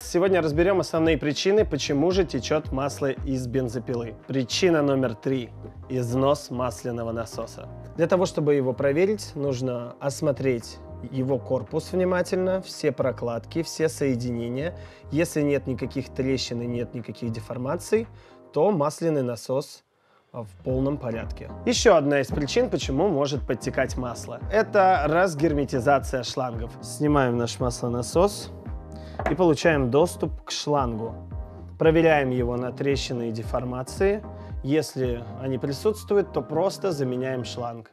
Сегодня разберем основные причины, почему же течет масло из бензопилы. Причина номер 3 – износ масляного насоса. Для того, чтобы его проверить, нужно осмотреть его корпус внимательно, все прокладки, все соединения. Если нет никаких трещин и нет никаких деформаций, то масляный насос в полном порядке. Еще одна из причин, почему может подтекать масло, это разгерметизация шлангов. Снимаем наш маслонасос и получаем доступ к шлангу. Проверяем его на трещины и деформации. Если они присутствуют, то просто заменяем шланг.